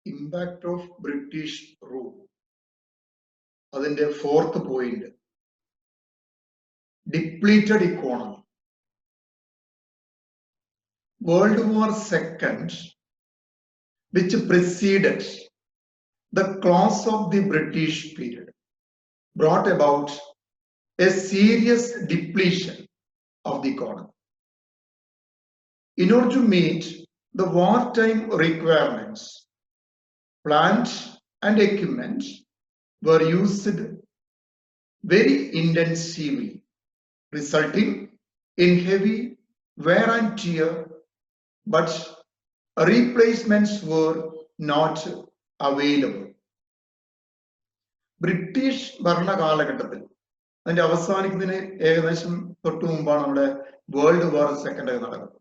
Impact of British rule. അതിന്റെ fourth point, depleted economy. World War II, which preceded the close of the British period, brought about a serious depletion of the economy. In order to meet the wartime requirements, plant and equipment were used very intensively, resulting in heavy wear and tear, but replacements were not available. British ഭരണകാലഘട്ടത്തിൽ അതിന്റെ അവസാനിക്കുന്നതിന് ഏകദേശം തൊട്ടു മുമ്പാണ് നമ്മുടെ world war second നടക്കുന്നത്.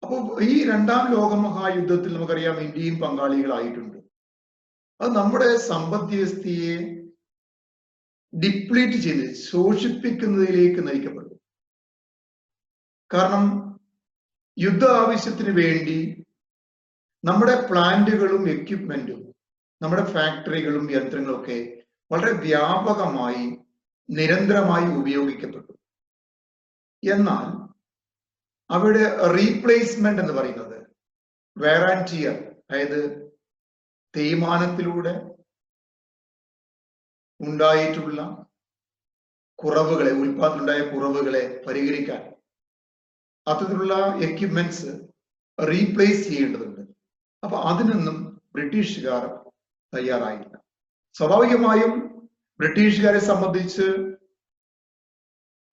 അപ്പോൾ ഈ രണ്ടാം ലോക മഹായുദ്ധത്തിൽ നമുക്കറിയാം ഇന്ത്യയും പങ്കാളികളായിട്ടുണ്ട്. അത് നമ്മുടെ സമ്പദ് വ്യവസ്ഥയെ ഡിപ്ലീറ്റ് ചെയ്ത് ശോഷിപ്പിക്കുന്നതിലേക്ക് നയിക്കപ്പെട്ടു. കാരണം യുദ്ധ ആവശ്യത്തിന് വേണ്ടി നമ്മുടെ പ്ലാന്റുകളും എക്യുപ്മെന്റും നമ്മുടെ ഫാക്ടറികളും യന്ത്രങ്ങളും ഒക്കെ വളരെ വ്യാപകമായി നിരന്തരമായി ഉപയോഗിക്കപ്പെട്ടു. എന്നാൽ അവിടെ റീപ്ലേസ്മെന്റ് എന്ന് പറയുന്നത് വെയർ ആൻഡ് ടിയർ, അതായത് തേയ്മാനത്തിലൂടെ ഉണ്ടായിട്ടുള്ള കുറവുകളെ, ഉൽപാദനത്തിലുണ്ടായ കുറവുകളെ പരിഹരിക്കാൻ അത്തരത്തിലുള്ള എക്യുപ്മെന്റ്സ് റീപ്ലേസ് ചെയ്യേണ്ടതുണ്ട്. അപ്പൊ അതിനൊന്നും ബ്രിട്ടീഷുകാർ തയ്യാറായില്ല. സ്വാഭാവികമായും ബ്രിട്ടീഷുകാരെ സംബന്ധിച്ച്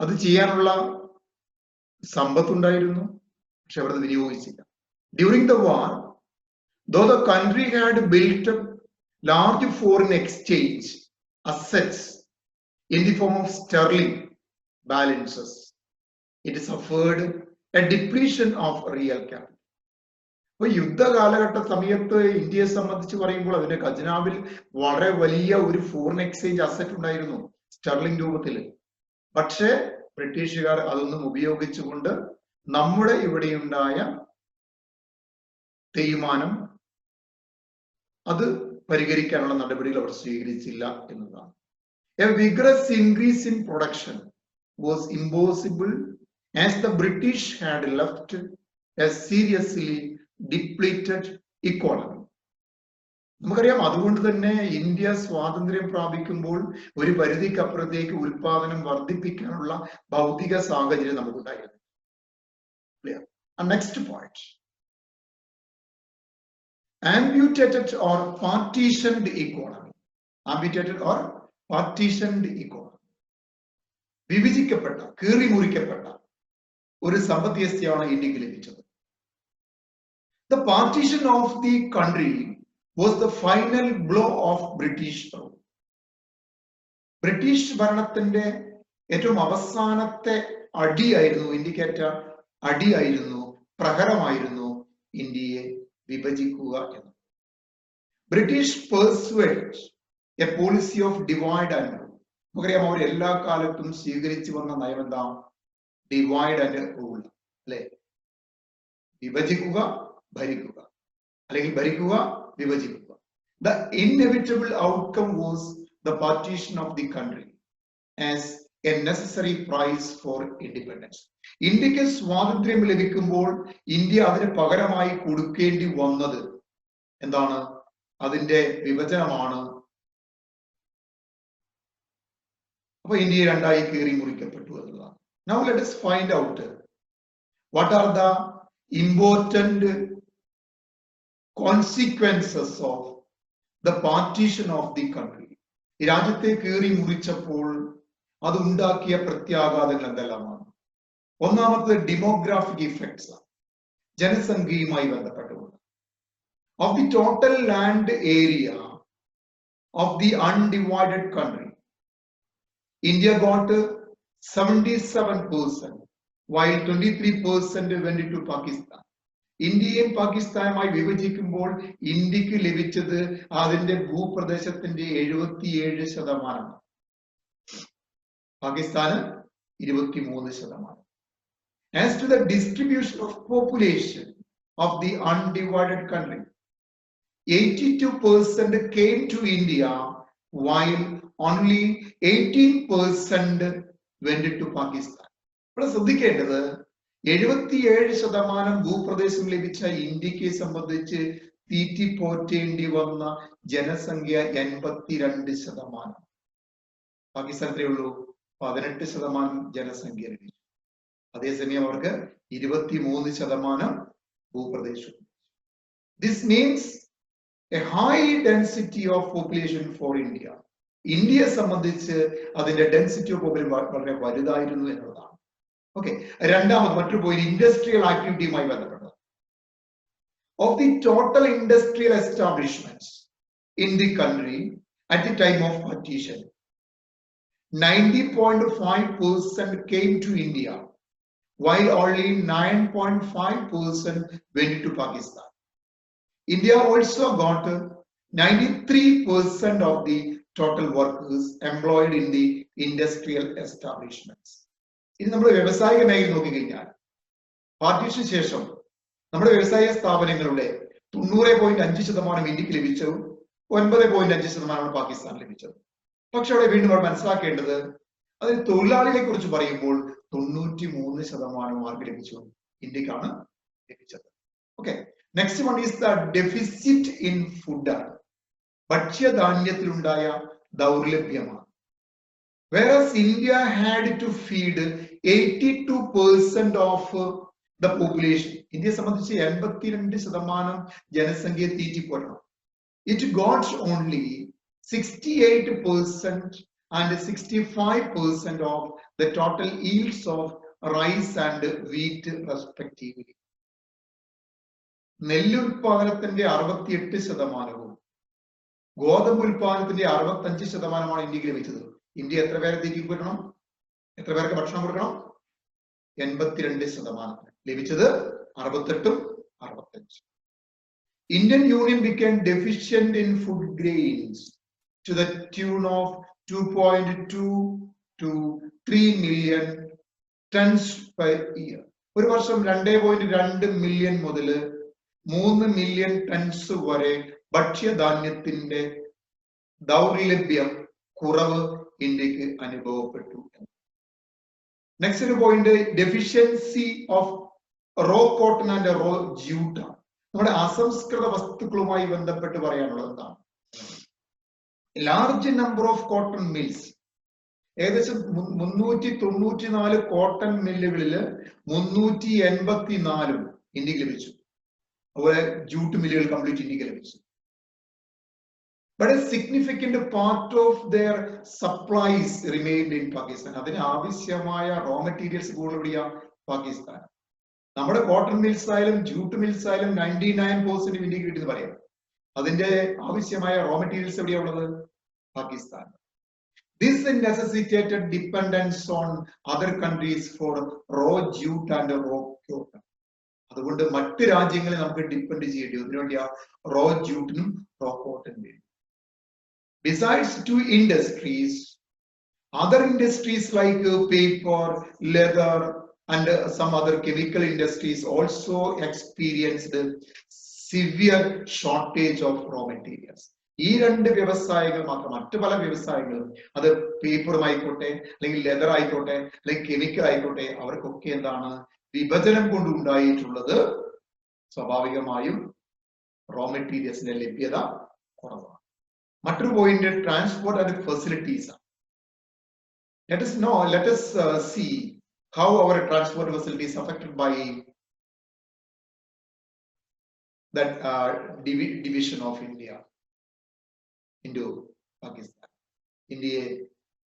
അത് ചെയ്യാനുള്ള സമ്പത്തുണ്ടായിരുന്നു, പക്ഷെ അവർ വിനിയോഗിച്ചില്ല. During the war, though the country had built up large foreign exchange assets in the form of sterling balances, it suffered a depletion of real capital. അപ്പൊ യുദ്ധ കാലഘട്ട സമയത്ത് ഇന്ത്യയെ സംബന്ധിച്ച് പറയുമ്പോൾ അതിന്റെ ഖജനാവിൽ വളരെ വലിയ ഒരു ഫോറിൻ എക്സ്ചേഞ്ച് അസറ്റ് ഉണ്ടായിരുന്നു സ്റ്റെർലിംഗ് രൂപത്തിൽ. പക്ഷേ ബ്രിട്ടീഷുകാർ അതൊന്നും ഉപയോഗിച്ചുകൊണ്ട് നമ്മുടെ ഇവിടെയുണ്ടായ തേയ്മാനം അത് പരിഹരിക്കാനുള്ള നടപടികൾ അവർ സ്വീകരിച്ചില്ല എന്നതാണ്. A vigorous increase in production was impossible as the British had left a seriously depleted economy. നമുക്കറിയാം, അതുകൊണ്ട് തന്നെ ഇന്ത്യ സ്വാതന്ത്ര്യം പ്രാപിക്കുമ്പോൾ ഒരു പരിധിക്കപ്പുറത്തേക്ക് ഉൽപാദനം വർദ്ധിപ്പിക്കാനുള്ള ഭൗതിക സാഹചര്യം നമുക്കുണ്ടായിരുന്നു. Next point, amputated or partitioned economy. Amputated or partitioned economy. വിഭജിക്കപ്പെട്ട, കീറിമുറിക്കപ്പെട്ട ഒരു സമ്പദ് വ്യവസ്ഥയാണ് ഇന്ത്യക്ക് ലഭിച്ചത്. The partition of the country was the final blow of British rule. British ഭരണത്തിന്റെ ഏറ്റവും അവസാനത്തെ അടിയായിരുന്നു, ഇന്ത്യക്കേറ്റ അടിയായിരുന്നു, പ്രഹരമായിരുന്നു ഇന്ത്യയെ വിഭജിക്കുക എന്ന്. British persuade A policy of divide and rule. നമുക്കറിയാം, അവർ എല്ലാ കാലത്തും സ്വീകരിച്ചു വന്ന നയം എന്താ? ഡിവൈഡ് ആൻഡ് റൂൾ, അല്ലെ? വിഭജിക്കുക, ഭരിക്കുക, അല്ലെങ്കിൽ ഭരിക്കുക, വിഭജിക്കുക. The inevitable outcome was the partition of the country as a necessary price for independence. ഇന്ത്യക്ക് സ്വാതന്ത്ര്യം ലഭിക്കുമ്പോൾ ഇന്ത്യ അതിന് പകരമായി കൊടുക്കേണ്ടി വന്നത് എന്താണ്? അതിന്റെ വിഭജനമാണ്. അപ്പൊ ഇന്ത്യ രണ്ടായി കീറി മുറിക്കപ്പെട്ടു എന്നതാണ്. Now let us find out what are the important consequences of the partition of the country. ഈ രാജ്യത്തെ കീറി മുറിച്ചപ്പോൾ അതുണ്ടാക്കിയ പ്രത്യാഘാതങ്ങൾ എന്തെല്ലാമാണ്? ഒന്നാമത്തെ ഡെമോഗ്രാഫിക് ഇഫക്ട്സ്, ജനസംഖ്യയുമായി ബന്ധപ്പെട്ടുകൊണ്ട്. Of the total land area of the undivided country, India got 77%, while 23% went into Pakistan. ഇന്ത്യയും പാകിസ്ഥാനുമായി വിഭജിക്കുമ്പോൾ ഇന്ത്യക്ക് ലഭിച്ചത് അതിന്റെ ഭൂപ്രദേശത്തിന്റെ 77%, പാകിസ്ഥാന് 23%. As to the distribution of population of the undivided country, 82% came to India, while only 18% went to Pakistan. ഇവിടെ ശ്രദ്ധിക്കേണ്ടത് 77% ഭൂപ്രദേശം ലഭിച്ച ഇന്ത്യക്ക് സംബന്ധിച്ച് തീറ്റിപ്പോറ്റേണ്ടി വന്ന ജനസംഖ്യ 82%. പാകിസ്ഥാൻ എത്രയുള്ളൂ? 18% ജനസംഖ്യ ലഭിച്ചു. അതേസമയം അവർക്ക് 23% ഭൂപ്രദേശം. This means a high density of population for India. ഇന്ത്യയെ സംബന്ധിച്ച് അതിന്റെ ഡെൻസിറ്റി ഓഫ് പോപ്പുലേഷൻ വളരെ വലുതായിരുന്നു എന്നുള്ളതാണ്. ഓക്കെ, രണ്ടാമത് മറ്റൊരു പോയിന്റ് ഇൻഡസ്ട്രിയൽ ആക്ടിവിറ്റിയുമായി ബന്ധപ്പെട്ടത്. Of the total industrial establishments in the country at the time of partition, 90.5% came to India, while only 9.5% went to Pakistan. India also got 93% of the total workers employed in the industrial establishments. ഇനി നമ്മൾ വ്യവസായിക മേഖല നോക്കിക്കഴിഞ്ഞാൽ പാർട്ടീഷന് ശേഷം നമ്മുടെ വ്യവസായ സ്ഥാപനങ്ങളുടെ 90.5% ഇന്ത്യക്ക് ലഭിച്ചതും 9.5% പാകിസ്ഥാൻ ലഭിച്ചത്. പക്ഷെ അവിടെ വീണ്ടും നമ്മൾ മനസ്സിലാക്കേണ്ടത് അതിൽ തൊഴിലാളികളെ കുറിച്ച് പറയുമ്പോൾ 93% മാർക്ക് ലഭിച്ചു ഇന്ത്യക്കാണ് ലഭിച്ചത്. Okay, next one is the deficit in food. ഭക്ഷ്യധാന്യത്തിലുണ്ടായ ദൗർലഭ്യമാണ്. Whereas India had to feed 82% of the population. ഇന്ത്യയെ സംബന്ധിച്ച് 82% ജനസംഖ്യയെ തീറ്റിപ്പോരണം. It got only 68% and 65% of the total yields of rice and wheat respectively. നെല്ലുൽപാദനത്തിന്റെ 68%, ഗോതമ്പ് ഉൽപാദനത്തിന്റെ 65% ഇന്ത്യക്ക് ലഭിച്ചത്. ഇന്ത്യ എത്ര പേരെ തീറ്റിപ്പോരണം? എത്ര പേർക്ക് ഭക്ഷണം കൊടുക്കണം? 82%. ലഭിച്ചത് 68-65. Indian Union became deficient in food grains to the tune of 2.2 to 3 million tons per year. ഒരു വർഷം 2.2 മില്യൺ മുതൽ 3 മില്യൺ ടൺസ് വരെ ഭക്ഷ്യധാന്യത്തിന്റെ ദൗർലഭ്യം, കുറവ് ഇന്ത്യക്ക് അനുഭവപ്പെട്ടു. നെക്സ്റ്റ് ഒരു point deficiency of raw cotton and raw jute. നമ്മുടെ അസംസ്കൃത വസ്തുക്കളുമായി ബന്ധപ്പെട്ട് പറയാനുള്ളത് എന്താണ്? Large number of cotton mills, ഏകദേശം 394 കോട്ടൺ മില്ലുകളിൽ 384 ഇന്ത്യക്ക് ലഭിച്ചു. അതുപോലെ ജൂട്ട് മില്ലുകൾ കംപ്ലീറ്റ് ഇന്ത്യക്ക് ലഭിച്ചു. But a significant part of their supplies remained in Pakistan. അതിന് ആവശ്യമായ റോ മെറ്റീരിയൽസ് കൂടുതൽ പാകിസ്ഥാൻ. നമ്മുടെ കോട്ടൺ മിൽസ് ആയാലും ജൂട്ട് മിൽസ് ആയാലും 99% ഇന്ത്യക്ക് കിട്ടുമെന്ന് പറയാം. അതിന്റെ ആവശ്യമായ റോ മെറ്റീരിയൽസ് എവിടെയാ ഉള്ളത്? Pakistan. This necessitated dependence on other countries for raw jute and raw cotton. അതുകൊണ്ട് മറ്റ് രാജ്യങ്ങളെ നമുക്ക് ഡിപ്പെൻഡ് ചെയ്യേണ്ടി വരും. അതിനുവേണ്ടിയാ റോ ജൂട്ടിനും റോ കോട്ടനും വേണ്ടി. Besides two industries, other industries like paper, leather, and some other chemical industries also experienced severe shortage of raw materials. ഈ രണ്ട് വ്യവസായങ്ങൾ മാത്രം, മറ്റു പല വ്യവസായങ്ങളും, അത് പേപ്പറുമായിക്കോട്ടെ, അല്ലെങ്കിൽ ലെതർ ആയിക്കോട്ടെ, അല്ലെങ്കിൽ കെമിക്കൽ ആയിക്കോട്ടെ, അവർക്കൊക്കെ എന്താണ് വിഭജനം കൊണ്ടുണ്ടായിട്ടുള്ളത് സ്വാഭാവികമായും റോ മെറ്റീരിയൽസിന്റെ ലഭ്യത കുറവാണ്. മറ്റൊരു point transport and facilities. Let us see how our transport facilities affected by that division of India into Pakistan. ഇന്ത്യയെ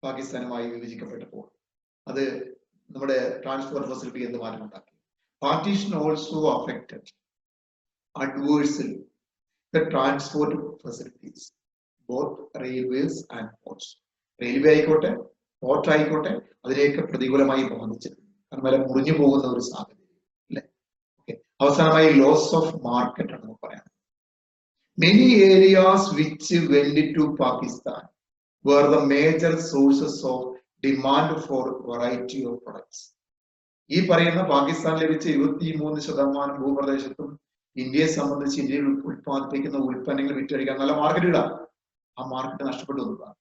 പാകിസ്ഥാനുമായി വിഭജിക്കപ്പെട്ടപ്പോൾ അത് നമ്മുടെ ട്രാൻസ്പോർട്ട് ഫെസിലിറ്റി എന്ത് മാറ്റം ഉണ്ടാക്കി? Partition also affected adversely the transport facilities, both railways and ports. Railway ആയിക്കോട്ടെ, port ആയിക്കോട്ടെ, അതിലേക്ക് പ്രതികൂലമായി ബാധിച്ചിട്ടുണ്ട്. കാരണം വരെ മുറിഞ്ഞു പോകുന്ന ഒരു സാധ്യത അല്ലെ. ഓക്കെ, അവസാനമായി ലോസ് ഓഫ് മാർക്കറ്റ് ആണ് നമുക്ക് പറയാം. Many areas which went to Pakistan were the major sources of demand for variety of products. ഈ പറയുന്ന പാകിസ്ഥാൻ ലഭിച്ച 23% ഭൂപ്രദേശത്തും ഇന്ത്യയെ സംബന്ധിച്ച് ഇന്ത്യയിൽ ഉത്പാദിപ്പിക്കുന്ന ഉൽപ്പന്നങ്ങൾ വിറ്റഴിക്കാൻ നല്ല മാർക്കറ്റുകളാണ്. ആ മാർക്കറ്റ് നഷ്ടപ്പെട്ടു വന്നതാണ്.